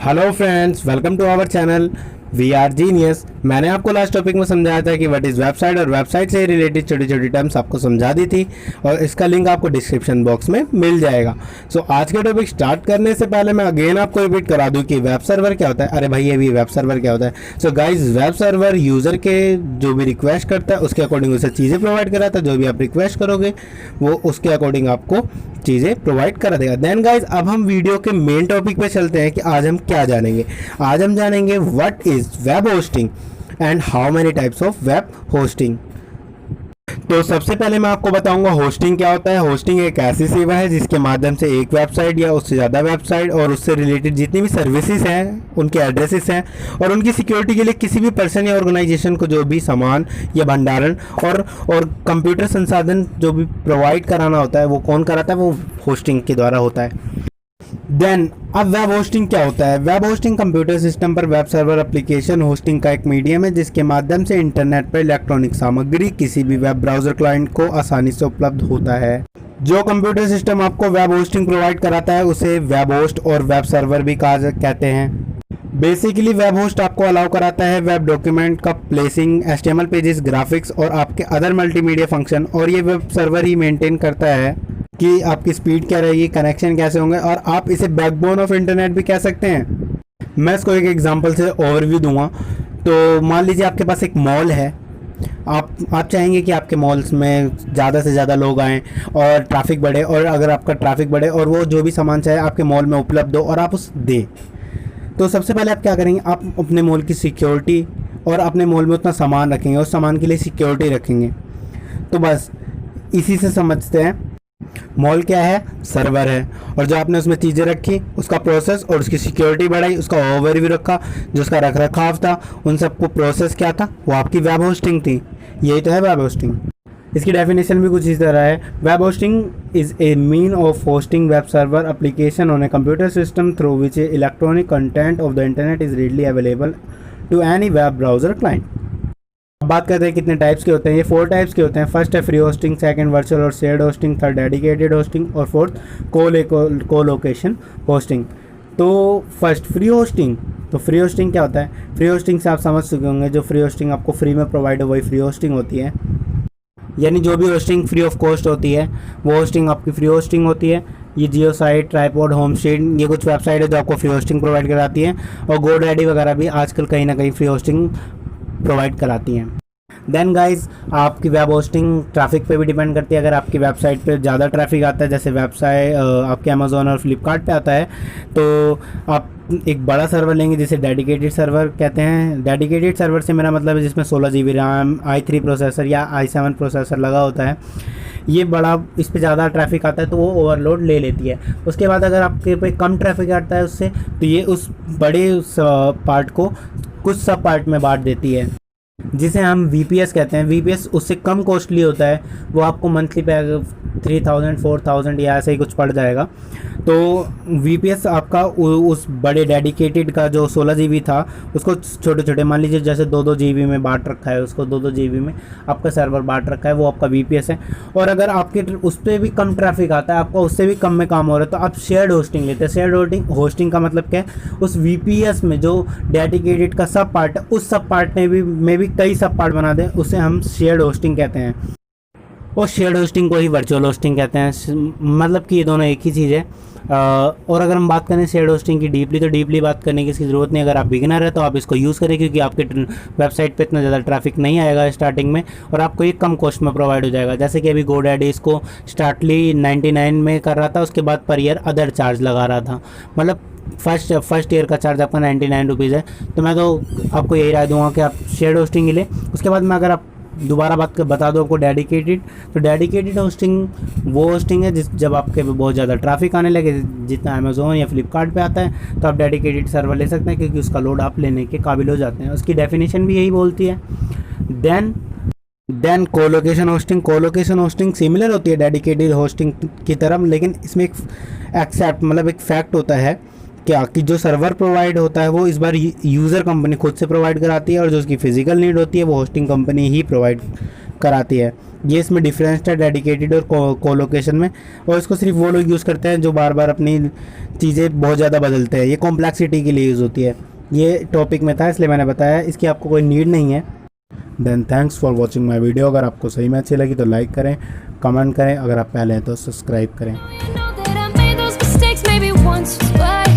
Hello friends, welcome to our channel we are genius. मैंने आपको last topic में समझाया था कि व्हाट इज़ वेबसाइट और वेबसाइट से रिलेटेड छोटी छोटी टर्म्स आपको समझा दी थी और इसका लिंक आपको डिस्क्रिप्शन बॉक्स में मिल जाएगा। सो आज का टॉपिक स्टार्ट करने से पहले मैं अगेन आपको रिपीट करा दूं कि वेब सर्वर क्या होता है। अरे भाई, ये भी वेब सर्वर क्या होता है। So guys, web server user के जो भी रिक्वेस्ट करता है उसके अकॉर्डिंग उसे चीज़ें प्रोवाइड कराता है। जो भी आप रिक्वेस्ट करोगे वो उसके अकॉर्डिंग आपको चीज़ें प्रोवाइड करा देगा। देन गाइज, अब हम वीडियो के मेन टॉपिक पे चलते हैं कि आज हम क्या जानेंगे। आज हम जानेंगे what is web hosting and how many types of web hosting. तो सबसे पहले मैं आपको बताऊंगा होस्टिंग क्या होता है। होस्टिंग एक ऐसी सेवा है जिसके माध्यम से एक वेबसाइट या उससे ज़्यादा वेबसाइट और उससे रिलेटेड जितनी भी सर्विसेज हैं, उनके एड्रेसेस हैं और उनकी सिक्योरिटी के लिए किसी भी पर्सन या ऑर्गेनाइजेशन को जो भी सामान या भंडारण और कंप्यूटर संसाधन जो भी प्रोवाइड कराना होता है वो कौन कराता है, वो होस्टिंग के द्वारा होता है। देन अब वेब होस्टिंग क्या होता है। वेब होस्टिंग कंप्यूटर सिस्टम पर वेब सर्वर एप्लीकेशन होस्टिंग का एक मीडियम है जिसके माध्यम से इंटरनेट पर इलेक्ट्रॉनिक सामग्री किसी भी वेब ब्राउज़र क्लाइंट को आसानी से उपलब्ध होता है। जो कंप्यूटर सिस्टम आपको वेब होस्टिंग प्रोवाइड कराता है उसे वेब होस्ट और वेब सर्वर भी कहते हैं। बेसिकली वेब होस्ट आपको अलाउ कराता है वेब डॉक्यूमेंट का प्लेसिंग, HTML पेजेस, ग्राफिक्स और आपके अदर मल्टीमीडिया फंक्शन, और ये वेब सर्वर ही मेंटेन करता है कि आपकी स्पीड क्या रहेगी, कनेक्शन कैसे होंगे, और आप इसे बैकबोन ऑफ इंटरनेट भी कह सकते हैं। मैं इसको एक एग्जांपल से ओवरव्यू दूंगा। तो मान लीजिए आपके पास एक मॉल है। आप चाहेंगे कि आपके मॉल्स में ज़्यादा से ज़्यादा लोग आएँ और ट्रैफिक बढ़े, और अगर आपका ट्रैफिक बढ़े और वो जो भी सामान चाहे आपके मॉल में उपलब्ध हो और आप उस दें, तो सबसे पहले आप क्या करेंगे, आप अपने मॉल की सिक्योरिटी और अपने मॉल में उतना सामान रखेंगे, उस सामान के लिए सिक्योरिटी रखेंगे। तो बस इसी से समझते हैं मॉल क्या है, सर्वर है, और जो आपने उसमें चीज़ें रखी उसका प्रोसेस और उसकी सिक्योरिटी बढ़ाई, उसका ओवरव्यू रखा, जो उसका रख रखाव था, उन सबको प्रोसेस क्या था, वो आपकी वेब होस्टिंग थी। यही तो है वेब होस्टिंग। इसकी डेफिनेशन भी कुछ इस तरह है। Web hosting is a mean of hosting web server application on a computer system through which electronic content of the internet is readily available to any web browser client. बात करते हैं कितने टाइप्स के होते हैं। ये 4 टाइप्स के होते हैं। फर्स्ट है फ्री होस्टिंग, सेकंड वर्चुअल और shared hosting, third dedicated hosting और फोर्थ कोलोकेशन होस्टिंग। तो फर्स्ट फ्री होस्टिंग। तो फ्री होस्टिंग क्या होता है। फ्री होस्टिंग से आप समझ चुके होंगे, जो फ्री होस्टिंग आपको फ्री में प्रोवाइड हो वही फ्री होस्टिंग होती है। यानी जो भी होस्टिंग फ्री ऑफ कॉस्ट होती है वो होस्टिंग आपकी फ्री होस्टिंग होती है। ये जियो साइट, ट्राइपॉड, होमस्टीड, ये कुछ वेबसाइट है जो आपको फ्री होस्टिंग प्रोवाइड कराती है, और गोडैडी वगैरह भी आजकल कहीं ना कहीं फ्री होस्टिंग प्रोवाइड कराती हैं। देन गाइज, आपकी वेब होस्टिंग ट्रैफिक पे भी डिपेंड करती है। अगर आपकी वेबसाइट पे ज़्यादा ट्रैफिक आता है, जैसे वेबसाइट आपके अमेज़ोन और फ्लिपकार्ट पे आता है, तो आप एक बड़ा सर्वर लेंगे जिसे डेडिकेटेड सर्वर कहते हैं। डेडिकेटेड सर्वर से मेरा मतलब है जिसमें 16 GB रैम, i3 प्रोसेसर या i7 प्रोसेसर लगा होता है। ये बड़ा, इस पे ज़्यादा ट्रैफिक आता है तो वो ओवरलोड ले लेती है। उसके बाद अगर आपके पे कम ट्रैफिक आता है उससे, तो ये उस बड़े पार्ट को कुछ सब पार्ट में बांट देती है, जिसे हम VPS कहते हैं। VPS उससे कम कॉस्टली होता है, वो आपको मंथली पे 3000 4000 या ऐसे ही कुछ पड़ जाएगा। तो VPS आपका उस बड़े डेडिकेटेड का जो 16 GB था उसको छोटे छोटे, मान लीजिए जैसे 2-2 GB में बांट रखा है, उसको 2-2 GB में आपका सर्वर बांट रखा है, वो आपका VPS है। और अगर आपके उस पर भी कम ट्रैफिक आता है, आपका उससे भी कम में काम हो रहा है, तो आप शेयर्ड होस्टिंग लेते हैं। शेयर्ड होस्टिंग का मतलब क्या है, उस VPS में जो डेडिकेटेड का सब पार्ट है, उस सब पार्ट में भी कई सब पार्ट बना दें, उसे हम शेयर्ड होस्टिंग कहते हैं। और शेयर्ड होस्टिंग को ही वर्चुअल होस्टिंग कहते हैं। मतलब कि ये दोनों एक ही चीज़ है। और अगर हम बात करें शेयर्ड होस्टिंग की डीपली, तो डीपली बात करने की इसकी ज़रूरत नहीं। अगर आप बिगिनर है तो आप इसको यूज़ करें, क्योंकि आपके वेबसाइट पे इतना ज़्यादा ट्रैफिक नहीं आएगा स्टार्टिंग में, और आपको ये कम कॉस्ट में प्रोवाइड हो जाएगा। जैसे कि अभी गोडैडी इसको स्टार्टली 99 में कर रहा था, उसके बाद पर ईयर अदर चार्ज लगा रहा था। मतलब फर्स्ट ईयर का चार्ज आपका 99 रुपीज़ है। तो मैं तो आपको यही राय दूंगा कि आप शेयर्ड होस्टिंग ही लें। उसके बाद में अगर आप दोबारा बता दो आपको डेडिकेटेड, तो डेडिकेटेड होस्टिंग वो होस्टिंग है जब आपके बहुत ज़्यादा ट्रैफिक आने लगे, जितना अमेज़ोन या फ्लिपकार्ट पे आता है, तो आप डेडिकेटेड सर्वर ले सकते हैं, क्योंकि उसका लोड आप लेने के काबिल हो जाते हैं। उसकी डेफिनेशन भी यही बोलती है। Then colocation hosting. Colocation hosting similar होती है डेडिकेटेड होस्टिंग की तरह, लेकिन इसमें एक एक फैक्ट होता है क्या कि जो सर्वर प्रोवाइड होता है वो इस बार यूज़र कंपनी खुद से प्रोवाइड कराती है, और जो उसकी फ़िज़िकल नीड होती है वो होस्टिंग कंपनी ही प्रोवाइड कराती है। ये इसमें डिफरेंस है डेडिकेटेड और कोलोकेशन में, और इसको सिर्फ वो लोग यूज़ करते हैं जो बार बार अपनी चीज़ें बहुत ज़्यादा बदलते हैं। ये कॉम्प्लेक्सिटी के लिए यूज़ होती है। ये टॉपिक में था इसलिए मैंने बताया, इसकी आपको कोई नीड नहीं है। Then thanks for watching my video. अगर आपको सही में अच्छी लगी तो लाइक करें, कमेंट करें, अगर आप पहले हैं तो सब्सक्राइब करें। You know that I made those mistakes maybe once or twice.